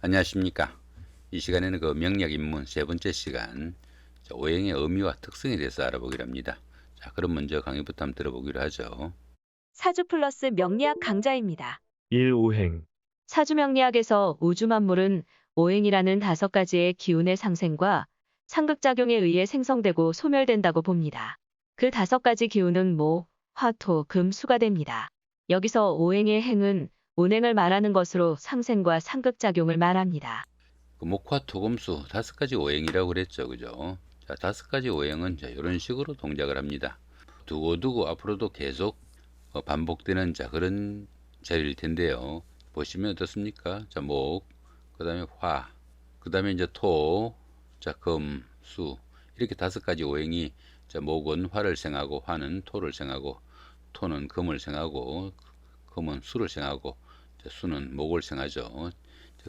안녕하십니까. 이 시간에는 그 명리학 입문 세 번째 시간 오행의 의미와 특성에 대해서 알아보기로 합니다. 자, 그럼 먼저 강의부터 한번 들어보기로 하죠. 사주 플러스 명리학 강좌입니다. 1. 오행. 사주 명리학에서 우주 만물은 오행이라는 5가지의 기운의 상생과 상극작용에 의해 생성되고 소멸된다고 봅니다. 그 5가지 기운은 목, 화, 토, 금, 수가 됩니다. 여기서 오행의 행은 운행을 말하는 것으로 상생과 상극작용을 말합니다. 그 목화 토금수 5가지 오행이라고 그랬죠. 그죠? 자, 5가지 오행은 이런 식으로 동작을 합니다. 두고두고 앞으로도 계속 반복되는 그런 자리일 텐데요. 보시면 어떻습니까? 자, 목, 그 다음에 화, 그 다음에 이제 토, 자, 금, 수. 이렇게 5가지 오행이 목은 화를 생하고 화는 토를 생하고 토는 금을 생하고 금은 수를 생하고 수는 목을 생하죠.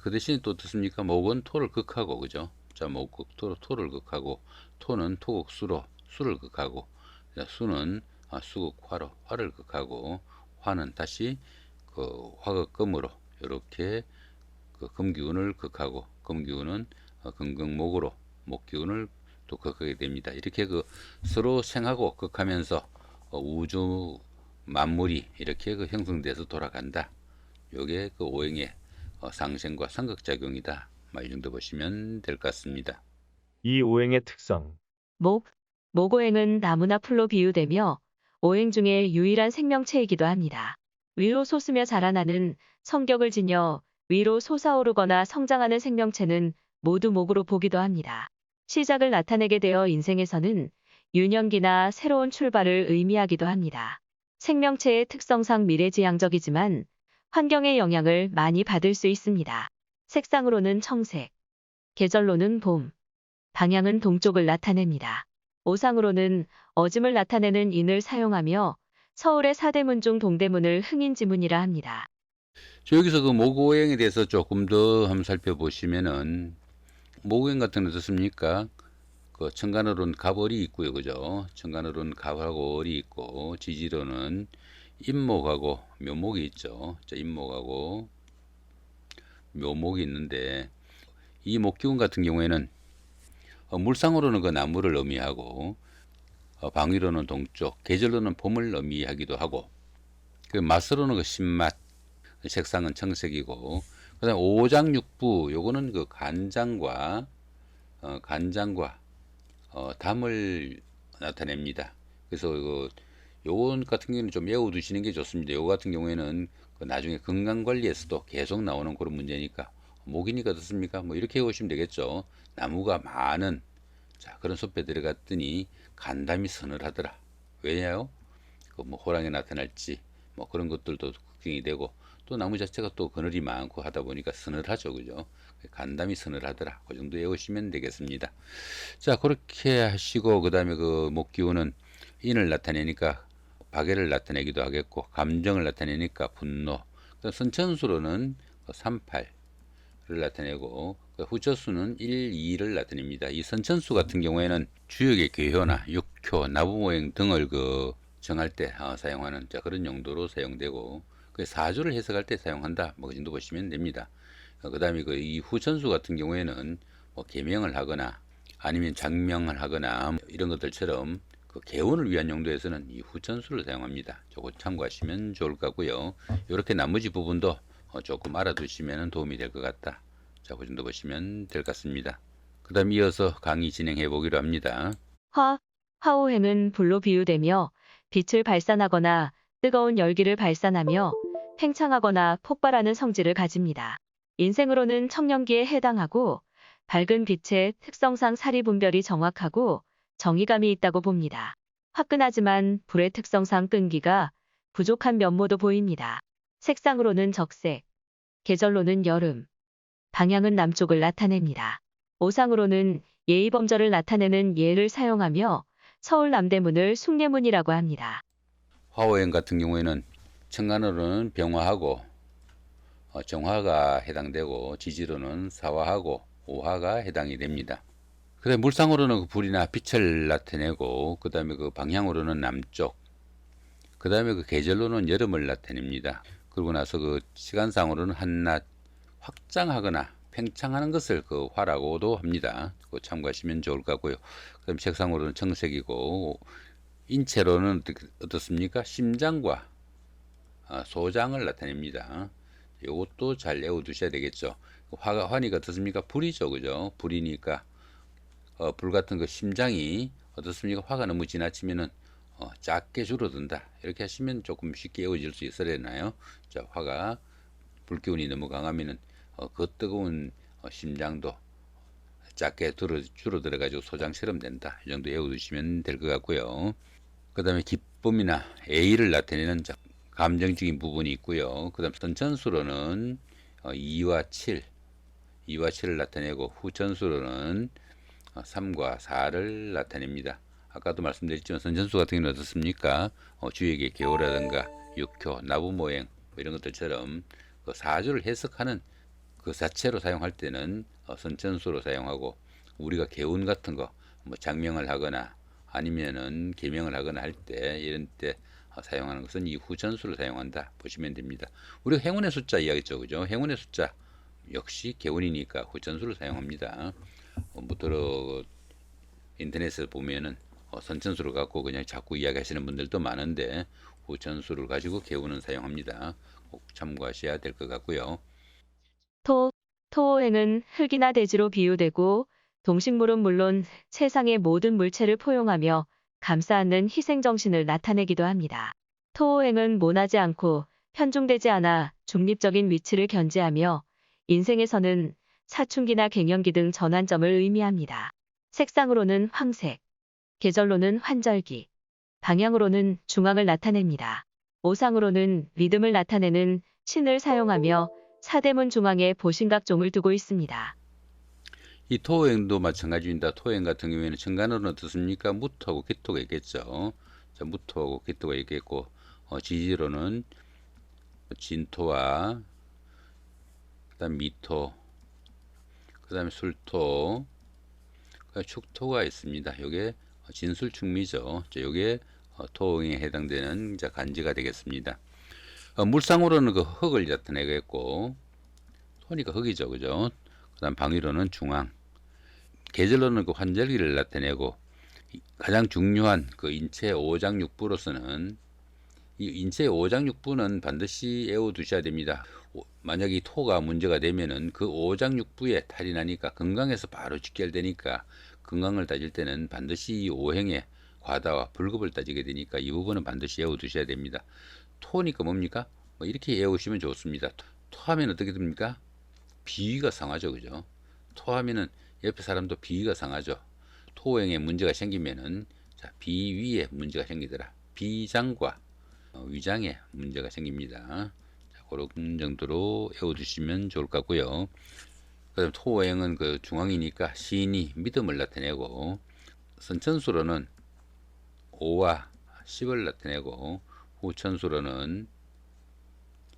그 대신 또 어떻습니까? 목은 토를 극하고 그죠? 자, 목극 토를 극하고 토는 토극 수로 수를 극하고 수는 수극 화로 화를 극하고 화는 다시 그 화극 금으로 이렇게 그 금기운을 극하고 금기운은 금극목으로 목기운을 또 극하게 됩니다. 이렇게 그 서로 생하고 극하면서 우주 만물이 이렇게 그 형성돼서 돌아간다. 요게 그 오행의 상생과 상극작용이다. 이 정도 보시면 될 것 같습니다. 2. 오행의 특성. 목, 목오행은 나무나 풀로 비유되며 오행 중에 유일한 생명체이기도 합니다. 위로 솟으며 자라나는 성격을 지녀 위로 솟아오르거나 성장하는 생명체는 모두 목으로 보기도 합니다. 시작을 나타내게 되어 인생에서는 유년기나 새로운 출발을 의미하기도 합니다. 생명체의 특성상 미래지향적이지만 환경의 영향을 많이 받을 수 있습니다. 색상으로는 청색, 계절로는 봄, 방향은 동쪽을 나타냅니다. 오상으로는 어짐을 나타내는 인을 사용하며 서울의 사대문 중 동대문을 흥인지문이라 합니다. 여기서 그 목오행에 대해서 조금 더 한번 살펴보시면은 목오행 같은 거 어떻습니까? 그 천간으로는 갑월이 있고요, 그죠? 천간으로는 갑하고 월이 있고 지지로는 임목하고 묘목이 있죠. 자, 임목하고 묘목이 있는데 이 목기운 같은 경우에는 물상으로는 그 나무를 의미하고 방위로는 동쪽, 계절로는 봄을 의미하기도 하고 그 맛으로는 그 신맛, 색상은 청색이고 그다음 오장육부 요거는 그 간장과 담을 나타냅니다. 그래서 요건 같은 경우는 좀 외워두시는 게 좋습니다. 요거 같은 경우에는 그 나중에 건강 관리에서도 계속 나오는 그런 문제니까 목이니까 어떻습니까? 뭐 이렇게 해오시면 되겠죠. 나무가 많은 그런 숲에 들어갔더니 간담이 서늘하더라. 왜냐요? 그 뭐 호랑이 나타날지 뭐 그런 것들도 걱정이 되고 또 나무 자체가 또 그늘이 많고 하다 보니까 서늘하죠, 그죠? 간담이 서늘하더라. 그 정도 외우시면 되겠습니다. 자, 그렇게 하시고 그다음에 그 목기운은 인을 나타내니까 박애를 나타내기도 하겠고 감정을 나타내니까 분노. 선천수로는 38을 나타내고 후처수는 1, 2를 나타냅니다. 이 선천수 같은 경우에는 주역의 괴효나 육효, 나부모행 등을 정할 때 사용하는 그런 용도로 사용되고 사주를 해석할 때 사용한다. 그 정도 보시면 됩니다. 그 다음에 이 후천수 같은 경우에는 뭐 개명을 하거나 아니면 장명을 하거나 이런 것들처럼 그 개운을 위한 용도에서는 이 후천수를 사용합니다. 조금 참고하시면 좋을 것 같고요. 이렇게 나머지 부분도 조금 알아두시면 도움이 될 것 같다. 자, 그 정도 보시면 될 것 같습니다. 그 다음 이어서 강의 진행해 보기로 합니다. 화오행은 불로 비유되며 빛을 발산하거나 뜨거운 열기를 발산하며 팽창하거나 폭발하는 성질을 가집니다. 인생으로는 청년기에 해당하고 밝은 빛의 특성상 사리 분별이 정확하고 정의감이 있다고 봅니다. 화끈하지만 불의 특성상 끈기가 부족한 면모도 보입니다. 색상으로는 적색, 계절로는 여름, 방향은 남쪽을 나타냅니다. 오상으로는 예의범절을 나타내는 예를 사용하며 서울 남대문을 숭례문이라고 합니다. 화오행 같은 경우에는 천간으로는 병화하고 정화가 해당되고 지지로는 사화하고 오화가 해당이 됩니다. 그 다음에 물상으로는 그 불이나 빛을 나타내고 그 다음에 그 방향으로는 남쪽, 그 다음에 그 계절로는 여름을 나타냅니다. 그러고 나서 그 시간상으로는 한낮 확장하거나 팽창하는 것을 그 화라고도 합니다. 그거 참고하시면 좋을 것 같고요. 그다음 색상으로는 청색이고 인체로는 어떻습니까? 심장과 소장을 나타냅니다. 이것도 잘 외워 두셔야 되겠죠. 환희가 어떻습니까? 불이죠, 그죠? 불이니까 불 같은 그 심장이 어떻습니까? 화가 너무 지나치면은 작게 줄어든다. 이렇게 하시면 조금 쉽게 외워질 수 있어야 되나요? 자, 화가 불기운이 너무 강하면은 그 뜨거운 심장도 작게 줄어들어 가지고 소장처럼 된다. 이 정도 외워두시면 될 것 같고요. 그 다음에 기쁨이나 애의를 나타내는 감정적인 부분이 있고요. 그 다음 선천수로는 2와 7, 2와 7을 나타내고 후천수로는 3과 4를 나타냅니다. 아까도 말씀드렸지만 선천수 같은 경우는 어떻습니까? 주역의 개호라든가 육효, 나부모행 뭐 이런 것들처럼 그 사주를 해석하는 그 자체로 사용할 때는 선천수로 사용하고, 우리가 개운 같은 거 뭐 장명을 하거나 아니면은 개명을 하거나 할 때 이런 때 사용하는 것은 이 후천수를 사용한다 보시면 됩니다. 우리가 행운의 숫자 이야기했죠, 그죠? 행운의 숫자 역시 개운이니까 후천수를 사용합니다. 뭐 들어 인터넷에 보면은 선천수를 갖고 그냥 자꾸 이야기하시는 분들도 많은데 후천수를 가지고 개운은 사용합니다. 꼭 참고하셔야 될 것 같고요. 토오행은 흙이나 대지로 비유되고 동식물은 물론 세상의 모든 물체를 포용하며 감싸 안는 희생정신을 나타내기도 합니다. 토오행은 모나지 않고 편중되지 않아 중립적인 위치를 견지하며 인생에서는 사춘기나 갱년기 등 전환점을 의미합니다. 색상으로는 황색, 계절로는 환절기, 방향으로는 중앙을 나타냅니다. 오상으로는 믿음을 나타내는 신을 사용하며 사대문 중앙에 보신각종을 두고 있습니다. 이 토행도 마찬가지입니다. 토행 같은 경우에는 천간으로는 어떻습니까? 무토하고 기토가 있겠죠. 자, 무토하고 기토가 있겠고, 지지로는 진토와 그다음 미토, 그다음에 술토, 그다음 축토가 있습니다. 요게 진술축미죠. 자, 요게 토행에 해당되는 이제 간지가 되겠습니다. 물상으로는 그 흙을 나타내겠고, 토니까 흙이죠, 그죠? 그다음 방위로는 중앙, 계절로는 그 환절기를 나타내고, 가장 중요한 그 인체 오장육부로서는 이 인체 오장육부는 반드시 외워두셔야 됩니다. 만약 이 토가 문제가 되면은 그 오장육부에 탈이 나니까 건강에서 바로 직결되니까, 건강을 따질 때는 반드시 이 오행의 과다와 불급을 따지게 되니까 이 부분은 반드시 외워두셔야 됩니다. 토니까 뭡니까? 뭐 이렇게 외우시면 좋습니다. 토하면 어떻게 됩니까? 비위가 상하죠, 그죠? 토하면은 옆에 사람도 비위가 상하죠. 토행에 문제가 생기면은, 자, 비위에 문제가 생기더라. 비장과 위장에 문제가 생깁니다. 자, 그런 정도로 외워두시면 좋을 것 같고요. 그다음 토행은 그 중앙이니까 신이 믿음을 나타내고, 선천수로는 5와 10을 나타내고, 후천수로는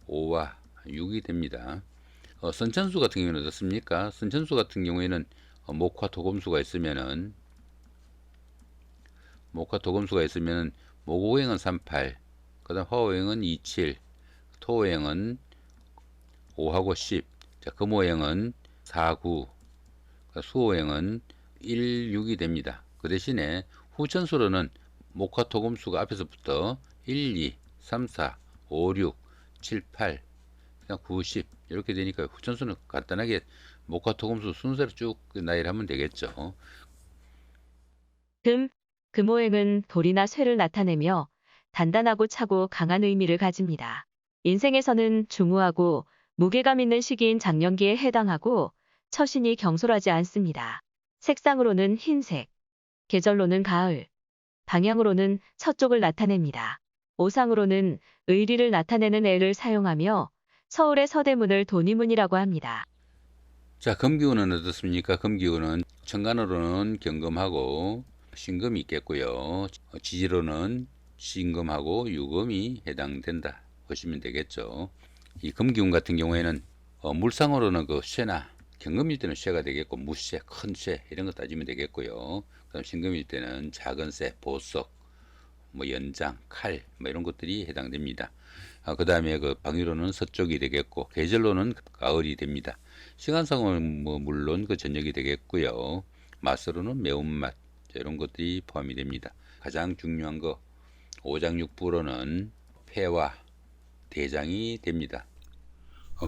5와 6이 됩니다. 선천수 같은 경우는 어떻습니까? 선천수 같은 경우에는 목화 토금수가 있으면은, 목오행은 38, 그다음 화오행은 27, 토오행은 5하고 10, 자, 금오행은 4, 9, 수오행은 1, 6이 됩니다. 그 대신에 후천수로는 목화토금수가 앞에서부터 1, 2, 3, 4, 5, 6, 7, 8, 그냥 9, 10 이렇게 되니까 후천수는 간단하게 목화토금수 순서로 쭉 나열을 하면 되겠죠. 금오행은 돌이나 쇠를 나타내며 단단하고 차고 강한 의미를 가집니다. 인생에서는 중후하고 무게감 있는 시기인 장년기에 해당하고 처신이 경솔하지 않습니다. 색상으로는 흰색, 계절로는 가을, 방향으로는 서쪽을 나타냅니다. 오상으로는 의리를 나타내는 애를 사용하며 서울의 서대문을 돈이문이라고 합니다. 자, 금기운은 어떻습니까? 금기운은 천간으로는 경금하고 신금이 있겠고요. 지지로는 신금하고 유금이 해당된다 보시면 되겠죠. 이 금기운 같은 경우에는 물상으로는 그 쇠나, 경금일 때는 쇠가 되겠고, 무쇠, 큰 쇠 이런 거 따지면 되겠고요. 그다음 신금일 때는 작은 쇠, 보석, 뭐 연장, 칼, 뭐 이런 것들이 해당됩니다. 그 다음에 그 방위로는 서쪽이 되겠고, 계절로는 가을이 됩니다. 시간상은 뭐 물론 그 저녁이 되겠고요. 맛으로는 매운맛 이런 것들이 포함이 됩니다. 가장 중요한 거 오장육부로는 폐와 대장이 됩니다.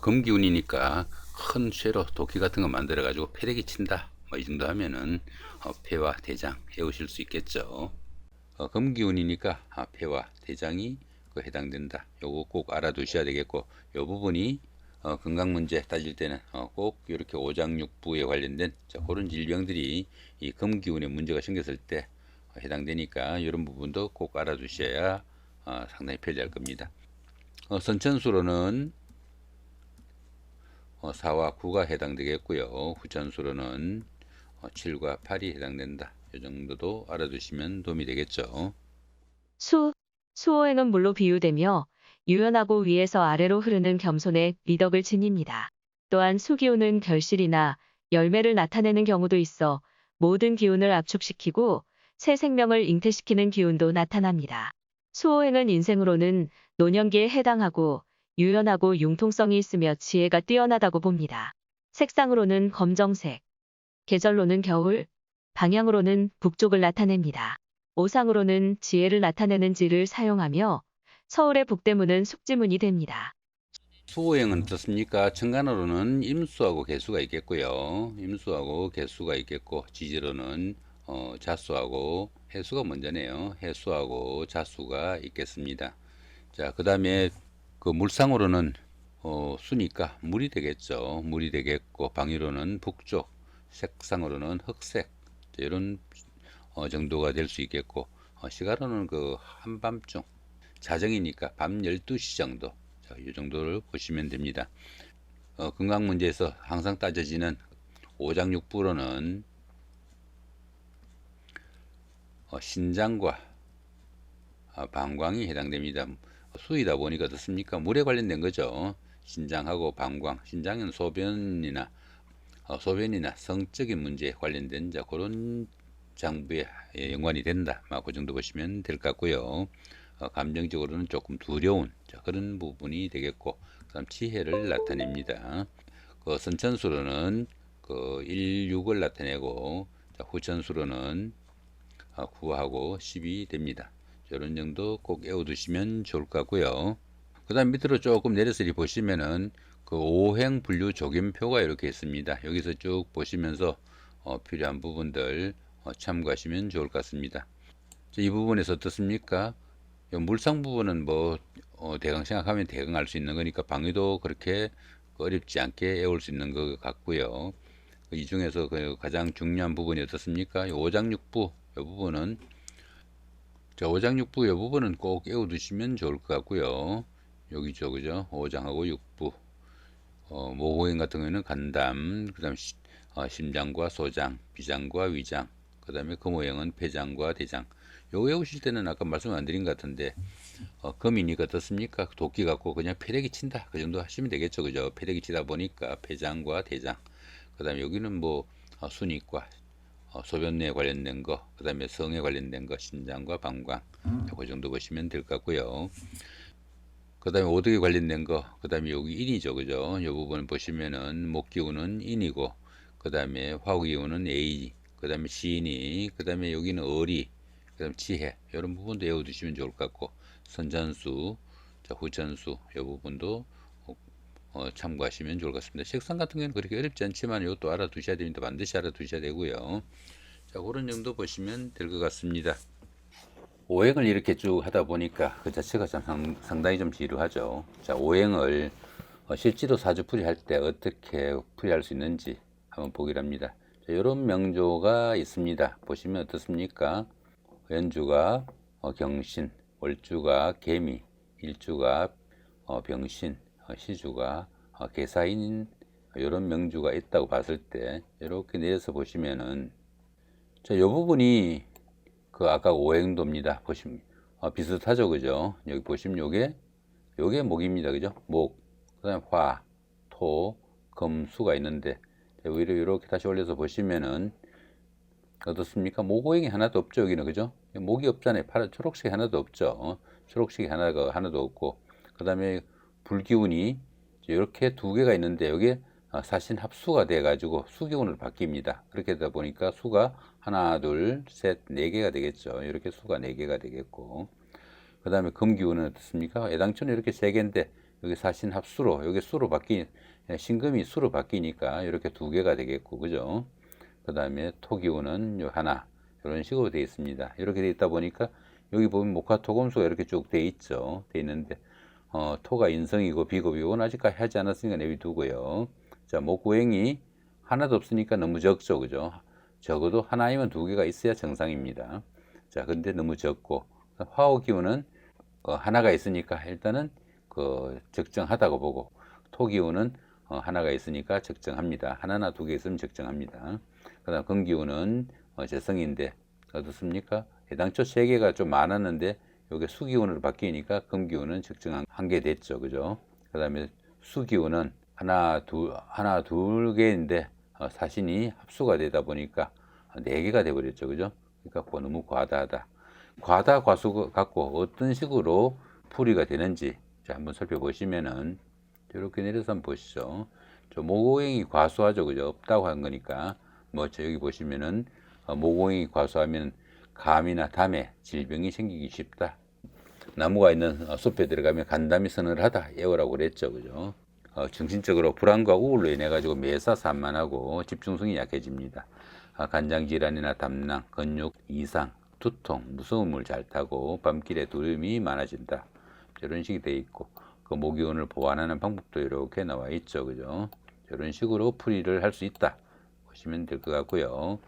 금기운이니까 큰 쇠로 도끼 같은 거 만들어 가지고 패대기 친다 뭐 이 정도 하면은 폐와 대장 해오실 수 있겠죠. 금기운이니까 폐와 대장이 해당된다. 요거 꼭 알아두셔야 되겠고, 요 부분이 건강 문제 따질 때는 꼭 이렇게 오장육부에 관련된 그런 질병들이 이 금기운에 문제가 생겼을 때 해당되니까 이런 부분도 꼭 알아두셔야 상당히 편리할 겁니다. 선천수로는 4와 9가 해당되겠고요. 후천수로는 7과 8이 해당된다. 이 정도도 알아두시면 도움이 되겠죠. 수호행은 물로 비유되며 유연하고 위에서 아래로 흐르는 겸손의 미덕을 지닙니다. 또한 수기운은 결실이나 열매를 나타내는 경우도 있어 모든 기운을 압축시키고 새 생명을 잉태시키는 기운도 나타납니다. 수호행은 인생으로는 노년기에 해당하고 유연하고 융통성이 있으며 지혜가 뛰어나다고 봅니다. 색상으로는 검정색, 계절로는 겨울, 방향으로는 북쪽을 나타냅니다. 오상으로는 지혜를 나타내는 지를 사용하며 서울의 북대문은 숙지문이 됩니다. 수호행은 어떻습니까? 천간으로는 임수하고 개수가 있겠고요. 임수하고 개수가 있겠고, 지지로는 자수하고 해수가 먼저네요. 해수하고 자수가 있겠습니다. 자, 그 다음에 그 물상으로는 수니까 물이 되겠죠. 물이 되겠고, 방위로는 북쪽, 색상으로는 흑색 이런 정도가 될 수 있겠고, 시가로는 그 한밤중, 자정이니까 밤 12시 정도, 자, 이 정도를 보시면 됩니다. 건강 문제에서 항상 따져지는 오장육부로는 신장과 방광이 해당됩니다. 수이다 보니까 어떻습니까? 물에 관련된 거죠. 신장하고 방광, 신장은 소변이나 성적인 문제에 관련된 그런 장부에 연관이 된다. 그 정도 보시면 될 것 같고요. 감정적으로는 조금 두려운 그런 부분이 되겠고, 그다음 지혜를 나타냅니다. 선천수로는 1, 6을 나타내고, 후천수로는 9하고 10이 됩니다. 이런 정도 꼭 외워두시면 좋을 것 같고요. 그 다음 밑으로 조금 내려서 보시면은 그 오행 분류 조견표가 이렇게 있습니다. 여기서 쭉 보시면서 필요한 부분들 참고하시면 좋을 것 같습니다. 이 부분에서 어떻습니까? 물상 부분은 뭐 대강 생각하면 대강 알 수 있는 거니까 방위도 그렇게 어렵지 않게 외울 수 있는 것 같고요. 이 중에서 그 가장 중요한 부분이 어떻습니까? 오장육부 이 부분은 오장육부 이 부분은 꼭 외워두시면 좋을 것 같고요. 여기죠, 그죠? 오장하고 육부. 모호행 같은 경우에는 간담, 그 다음 심장과 소장, 비장과 위장, 그 다음에 금호행은 폐장과 대장. 요 외우실 때는 아까 말씀 안 드린 것 같은데, 금이니까 어떻습니까? 도끼 갖고 그냥 패대기 친다. 그 정도 하시면 되겠죠, 그죠? 패대기 치다 보니까 폐장과 대장. 그 다음에 여기는 뭐, 순이과, 소변내에 관련된 거, 그 다음에 성에 관련된 거, 신장과 방광. 그 정도 보시면 될 것 같고요. 그 다음에 오덕에 관련된 거, 그 다음에 여기 인이죠, 그죠? 이 부분 보시면은 목기운은 인이고, 그 다음에 화기운은 A, 그 다음에 신이, 그 다음에 여기는 어리, 그 다음에 지혜, 이런 부분도 외워두시면 좋을 것 같고, 선전수, 자, 후천수, 이 부분도 참고하시면 좋을 것 같습니다. 색상 같은 경우는 그렇게 어렵지 않지만 이것도 알아두셔야 됩니다. 반드시 알아두셔야 되고요. 자, 그런 정도 보시면 될 것 같습니다. 오행을 이렇게 쭉 하다 보니까 그 자체가 참 상당히 좀 지루하죠. 자, 오행을 실제로 사주풀이 할 때 어떻게 풀이할 수 있는지 한번 보기로 합니다. 자, 이런 명조가 있습니다. 보시면 어떻습니까? 연주가 경신, 월주가 개미, 일주가 병신, 시주가 개사인, 이런 명주가 있다고 봤을 때 이렇게 내려서 보시면은, 자, 이 부분이 그 아까 오행도입니다. 보시면 비슷하죠, 그죠? 여기 보시면 요게 목입니다, 그죠? 목, 그다음에 화, 토, 금, 수가 있는데 위로 이렇게 다시 올려서 보시면은 어떻습니까? 목오행이 하나도 없죠, 여기는, 그죠? 목이 없잖아요. 파란 초록색이 하나도 없죠. 초록색이 하나도 없고, 그다음에 불기운이 이렇게 두 개가 있는데 여기에 사신 합수가 돼 가지고 수기운으로 바뀝니다. 그렇게 되다 보니까 수가 하나, 둘, 셋, 네 개가 되겠죠. 이렇게 수가 네 개가 되겠고, 그 다음에 금기운은 어떻습니까? 애당초는 이렇게 세 개인데 여기 사신 합수로 여기 수로 신금이 수로 바뀌니까 이렇게 두 개가 되겠고, 그죠? 그 다음에 토기운은 요 하나, 이런 식으로 되어 있습니다. 이렇게 되어 있다 보니까 여기 보면 목화토금수가 이렇게 쭉 되어 있죠. 되어 있는데 토가 인성이고 비고 이건 아직까지 하지 않았으니까 내비두고요. 자, 목고행이 하나도 없으니까 너무 적죠, 그죠? 적어도 하나이면 두 개가 있어야 정상입니다. 자, 근데 너무 적고, 화호 기운은 하나가 있으니까 일단은 적정하다고 보고, 토 기운은 하나가 있으니까 적정합니다. 하나나 두 개 있으면 적정합니다. 그다음 금 기운은 재성인데 어떻습니까? 애당초 세 개가 좀 많았는데 요게 수 기운으로 바뀌니까 금 기운은 적정한 한 개 됐죠, 그죠? 그다음에 수 기운은 하나 둘 개인데 사신이 합수가 되다 보니까 네 개가 돼 버렸죠, 그죠? 그러니까 너무 과다하다. 과다 과수 갖고 어떤 식으로 풀이가 되는지 자, 한번 살펴보시면은 이렇게 내려서 한번 보시죠. 저 모고행이 과수하죠, 그죠? 없다고 한 거니까 여기 보시면은 모고행이 과수하면 감이나 담에 질병이 생기기 쉽다. 나무가 있는 숲에 들어가면 간담이 서늘하다, 예오라고 그랬죠, 그죠? 정신적으로 불안과 우울로 인해 가지고 매사 산만하고 집중성이 약해집니다. 간장 질환이나 담낭, 근육 이상, 두통, 무서움을 잘 타고 밤길에 두려움이 많아진다. 이런 식이 돼 있고 그 모기운을 보완하는 방법도 이렇게 나와 있죠, 그죠? 이런 식으로 풀이를 할 수 있다 보시면 될 것 같고요.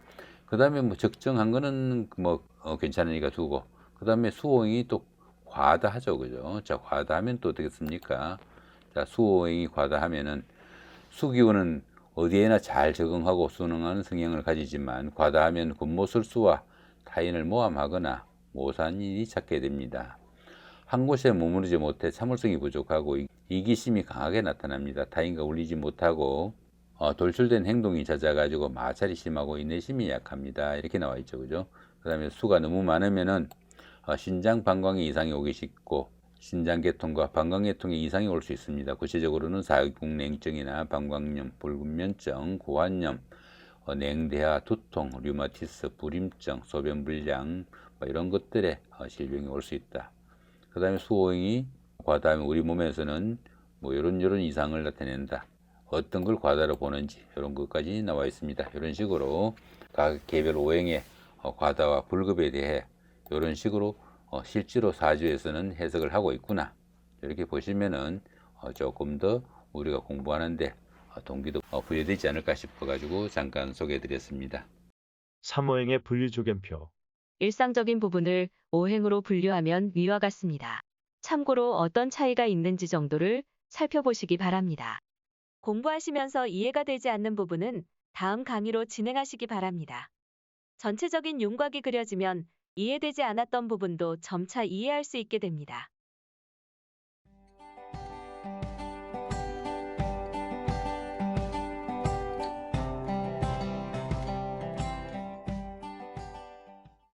그 다음에 적정한 거는 괜찮으니까 두고, 그 다음에 수호응이 또 과다하죠, 그죠? 자, 과다하면 또 어떻겠습니까? 자, 수호응이 과다하면은 수기운은 어디에나 잘 적응하고 순응하는 성향을 가지지만 과다하면 군모술수와 타인을 모함하거나 모사한 일이 찾게 됩니다. 한 곳에 머무르지 못해 참을성이 부족하고 이기심이 강하게 나타납니다. 타인과 어울리지 못하고 돌출된 행동이 잦아가지고 마찰이 심하고 인내심이 약합니다. 이렇게 나와 있죠, 그죠? 그 다음에 수가 너무 많으면은 신장 방광에 이상이 오기 쉽고 신장계통과 방광계통에 이상이 올 수 있습니다. 구체적으로는 사육냉증이나 방광염, 불균면증, 고환염, 냉대하, 두통, 류마티스, 불임증, 소변불량 이런 것들에 질병이 올 수 있다. 그 다음에 수호응이 과다하면 우리 몸에서는 이런 이상을 나타낸다. 어떤 걸 과다로 보는지 이런 것까지 나와 있습니다. 이런 식으로 각 개별 오행의 과다와 불급에 대해 이런 식으로 실제로 사주에서는 해석을 하고 있구나. 이렇게 보시면은 조금 더 우리가 공부하는데 동기도 부여되지 않을까 싶어가지고 잠깐 소개해드렸습니다. 3호행의 분류조견표. 일상적인 부분을 오행으로 분류하면 위와 같습니다. 참고로 어떤 차이가 있는지 정도를 살펴보시기 바랍니다. 공부하시면서 이해가 되지 않는 부분은 다음 강의로 진행하시기 바랍니다. 전체적인 윤곽이 그려지면 이해되지 않았던 부분도 점차 이해할 수 있게 됩니다.